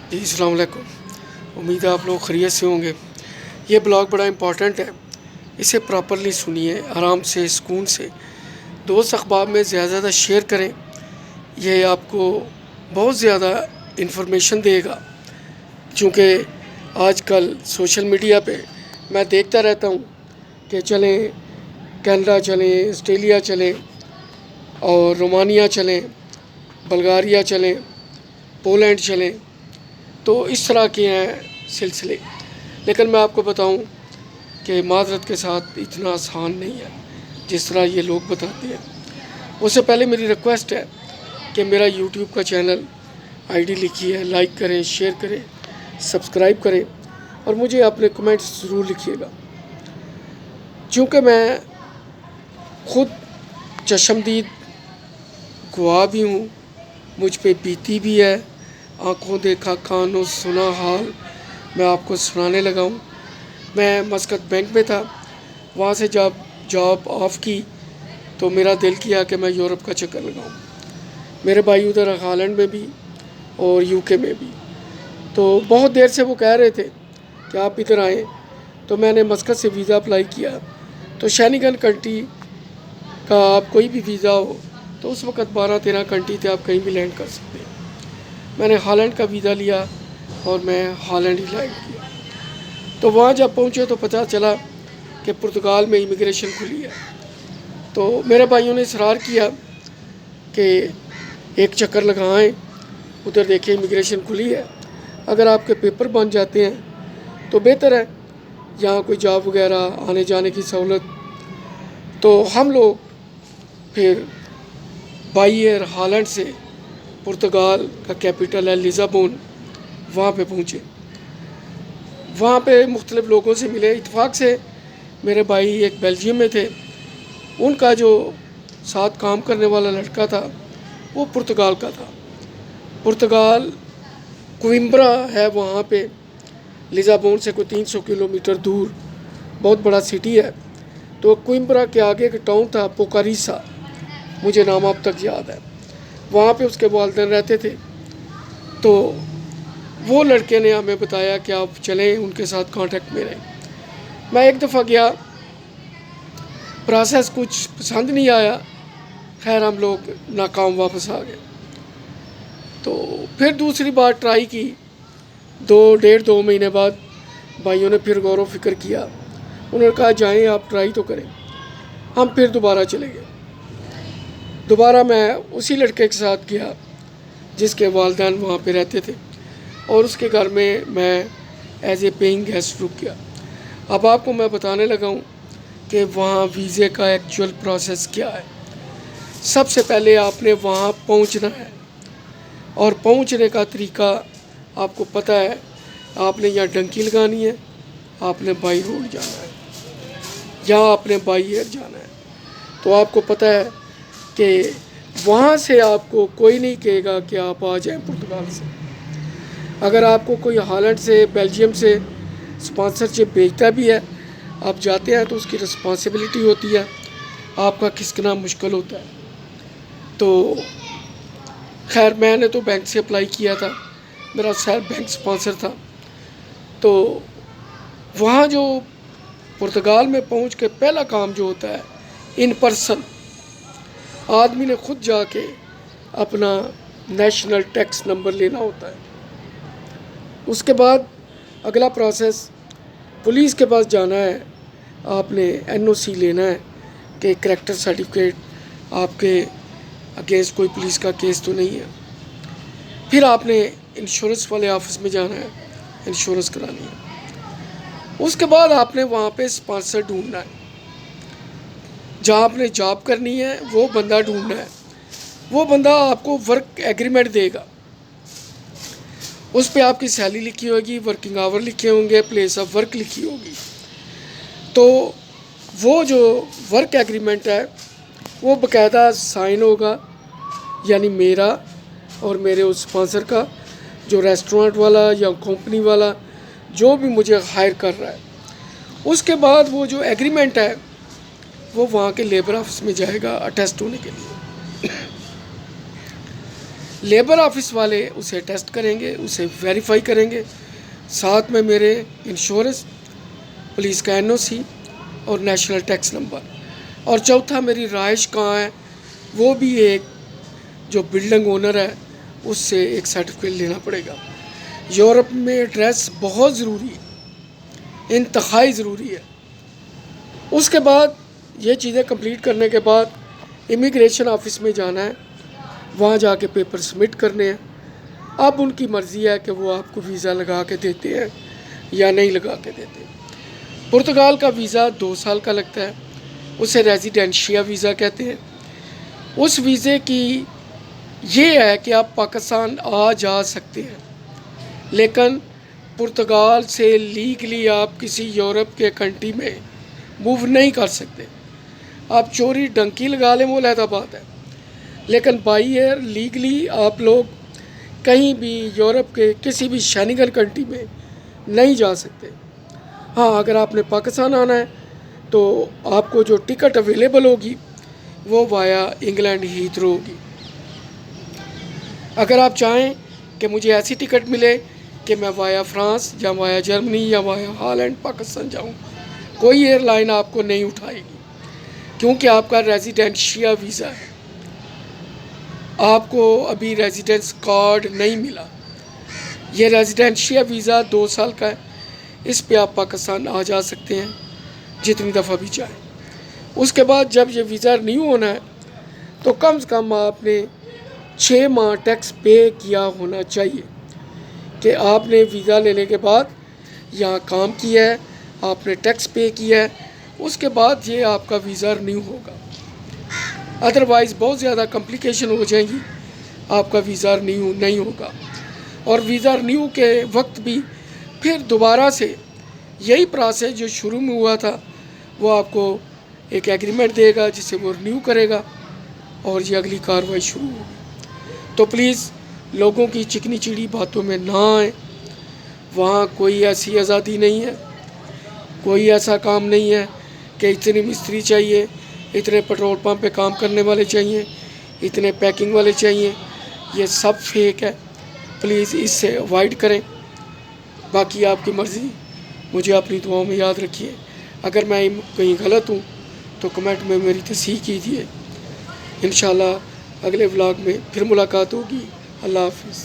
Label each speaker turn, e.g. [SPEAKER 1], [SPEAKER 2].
[SPEAKER 1] जी अस्सलाम वालेकुम। उम्मीद है आप लोग खैरियत से होंगे। ये ब्लॉग बड़ा इम्पोर्टेंट है, इसे प्रॉपरली सुनिए, आराम से, सुकून से। दोस्त अखबार में ज़्यादा ज़्यादा शेयर करें, ये आपको बहुत ज़्यादा इन्फॉर्मेशन देगा। चूँकि आजकल सोशल मीडिया पे मैं देखता रहता हूँ कि चलें कनाडा चलें, ऑस्ट्रेलिया चलें और रोमानिया चलें, बल्गारिया चलें, पोलैंड चलें, तो इस तरह के हैं सिलसिले। लेकिन मैं आपको बताऊं कि माज़रत के साथ इतना आसान नहीं है जिस तरह ये लोग बताते हैं। उससे पहले मेरी रिक्वेस्ट है कि मेरा यूट्यूब का चैनल आईडी लिखिए, लाइक करें, शेयर करें, सब्सक्राइब करें और मुझे अपने कमेंट्स ज़रूर लिखिएगा। चूँकि मैं ख़ुद चश्मदीद गवाह भी हूँ, मुझ पे बीती भी है, आँखों देखा कानों सुना हाल मैं आपको सुनाने लगा हूँ। मैं मस्कत बैंक में था, वहाँ से जब जॉब ऑफ की तो मेरा दिल किया कि मैं यूरोप का चक्कर लगाऊँ। मेरे भाई उधर हॉलैंड में भी और यूके में भी, तो बहुत देर से वो कह रहे थे कि आप इधर आएँ। तो मैंने मस्कत से वीज़ा अप्लाई किया। तो शेनिगन कंट्री का आप कोई भी वीज़ा हो तो उस वक़्त 12-13 कंट्री थे, आप कहीं भी लैंड कर सकते हैं। मैंने हॉलैंड का वीज़ा लिया और मैं हॉलैंड ही लैंड किया। तो वहाँ जब पहुँचे तो पता चला कि पुर्तगाल में इमिग्रेशन खुली है। तो मेरे भाइयों ने इसरार किया कि एक चक्कर लगाएं, उधर देखें इमिग्रेशन खुली है, अगर आपके पेपर बन जाते हैं तो बेहतर है, यहाँ कोई जॉब वगैरह आने जाने की सहूलत। तो हम लोग फिर बाई एयर हॉलैंड से पुर्तगाल का कैपिटल है लिस्बोन, वहाँ पे पहुँचे। वहाँ पे मुख्तलिफ़ लोगों से मिले। इत्तेफाक से मेरे भाई एक बेल्जियम में थे, उनका जो साथ काम करने वाला लड़का था वो पुर्तगाल का था। पुर्तगाल कोइम्ब्रा है वहाँ पे, लिस्बोन से कोई 300 किलोमीटर दूर, बहुत बड़ा सिटी है। तो कोइम्ब्रा के आगे एक टाउन था पोकारीसा, मुझे नाम अब तक याद है। वहाँ पे उसके वालिदैन रहते थे। तो वो लड़के ने हमें बताया कि आप चलें, उनके साथ कांटेक्ट में रहें। मैं एक दफ़ा गया, प्रोसेस कुछ पसंद नहीं आया, खैर हम लोग नाकाम वापस आ गए। तो फिर दूसरी बार ट्राई की, 2 महीने बाद भाइयों ने फिर गौर व फिक्र किया, उन्होंने कहा जाएं आप ट्राई तो करें। हम फिर दोबारा चले गए। दोबारा मैं उसी लड़के के साथ गया जिसके वालिदैन वहाँ पे रहते थे और उसके घर में मैं एज ए पेइंग गेस्ट रुक गया। अब आपको मैं बताने लगा हूँ कि वहाँ वीज़े का एक्चुअल प्रोसेस क्या है। सबसे पहले आपने वहाँ पहुँचना है और पहुँचने का तरीका आपको पता है। आपने यहाँ डंकी लगानी है, आपने बाई रोड जाना है या आपने बाई एयर जाना है। तो आपको पता है कि वहाँ से आपको कोई नहीं कहेगा कि आप आ जाएं पुर्तगाल से। अगर आपको कोई हॉलैंड से, बेल्जियम से स्पॉन्सरशिप भेजता भी है, आप जाते हैं तो उसकी रिस्पॉन्सिबिलिटी होती है, आपका खिसकना मुश्किल होता है। तो खैर मैंने तो बैंक से अप्लाई किया था, मेरा शायद बैंक स्पॉन्सर था। तो वहाँ जो पुर्तगाल में पहुँच के पहला काम जो होता है, इन पर्सन आदमी ने खुद जाके अपना नेशनल टैक्स नंबर लेना होता है। उसके बाद अगला प्रोसेस, पुलिस के पास जाना है, आपने एनओसी लेना है कि करैक्टर सर्टिफिकेट, आपके अगेंस्ट कोई पुलिस का केस तो नहीं है। फिर आपने इंश्योरेंस वाले ऑफिस में जाना है, इंश्योरेंस करानी है। उसके बाद आपने वहाँ पे स्पॉन्सर ढूंढना है, जहाँ आपने जॉब करनी है वो बंदा ढूंढना है। वो बंदा आपको वर्क एग्रीमेंट देगा, उस पर आपकी सैलरी लिखी होगी, वर्किंग आवर लिखे होंगे, प्लेस ऑफ वर्क लिखी होगी। तो वो जो वर्क एग्रीमेंट है वो बाकायदा साइन होगा, यानी मेरा और मेरे उस स्पॉन्सर का, जो रेस्टोरेंट वाला या कंपनी वाला जो भी मुझे हायर कर रहा है। उसके बाद वो जो एग्रीमेंट है वो वहाँ के लेबर ऑफिस में जाएगा अटेस्ट होने के लिए। लेबर ऑफिस वाले उसे टेस्ट करेंगे, उसे वेरीफाई करेंगे, साथ में मेरे इंश्योरेंस, पुलिस का NOC और नेशनल टैक्स नंबर। और चौथा, मेरी रहाइश कहाँ है वो भी एक जो बिल्डिंग ओनर है उससे एक सर्टिफिकेट लेना पड़ेगा। यूरोप में एड्रेस बहुत ज़रूरी है, इंतहाई ज़रूरी है। उसके बाद ये चीज़ें कंप्लीट करने के बाद इमिग्रेशन ऑफिस में जाना है, वहाँ जाके पेपर सबमिट करने हैं। अब उनकी मर्ज़ी है कि वो आपको वीज़ा लगा के देते हैं या नहीं लगा के देते। पुर्तगाल का वीज़ा 2 साल का लगता है, उसे रेजिडेंशिया वीज़ा कहते हैं। उस वीज़े की ये है कि आप पाकिस्तान आ जा सकते हैं, लेकिन पुर्तगाल से लीगली आप किसी यूरोप के कंट्री में मूव नहीं कर सकते। आप चोरी डंकी लगा लें वो अलग बात है, लेकिन बाई एयर लीगली आप लोग कहीं भी यूरोप के किसी भी शेंगन कंट्री में नहीं जा सकते। हाँ, अगर आपने पाकिस्तान आना है तो आपको जो टिकट अवेलेबल होगी वो वाया इंग्लैंड हीथ्रो होगी। अगर आप चाहें कि मुझे ऐसी टिकट मिले कि मैं वाया फ्रांस या वाया जर्मनी या वाया हॉलैंड पाकिस्तान जाऊं, कोई एयरलाइन आपको नहीं उठाएगी, क्योंकि आपका रेजिडेंशिया वीज़ा है, आपको अभी रेजिडेंस कार्ड नहीं मिला। ये रेजिडेंशिया वीज़ा 2 साल का है, इस पे आप पाकिस्तान आ जा सकते हैं जितनी दफ़ा भी चाहें। उसके बाद जब ये वीज़ा रिन्यू होना है तो कम से कम आपने 6 माह टैक्स पे किया होना चाहिए कि आपने वीज़ा लेने के बाद यहाँ काम किया है, आपने टैक्स पे किया है, उसके बाद ये आपका वीज़ा रिन्यू होगा। अदरवाइज़ बहुत ज़्यादा कॉम्प्लिकेशन हो जाएंगी, आपका वीज़ा रिन्यू नहीं होगा। और वीज़ा रिन्यू के वक्त भी फिर दोबारा से यही प्रोसेस जो शुरू में हुआ था वो आपको एक एग्रीमेंट देगा जिसे वो रिन्यू करेगा और ये अगली कार्रवाई शुरू होगी। तो प्लीज़ लोगों की चिकनी चिड़ी बातों में ना आए। वहाँ कोई ऐसी आज़ादी नहीं है, कोई ऐसा काम नहीं है कि इतने मिस्त्री चाहिए, इतने पेट्रोल पंप पे काम करने वाले चाहिए, इतने पैकिंग वाले चाहिए। ये सब फेक है, प्लीज़ इससे अवॉइड करें। बाकी आपकी मर्ज़ी, मुझे अपनी दुआओं में याद रखिए। अगर मैं कहीं गलत हूँ तो कमेंट में मेरी तस्हीह कीजिए। इंशाल्लाह अगले व्लॉग में फिर मुलाकात होगी। अल्लाह हाफ़िज़।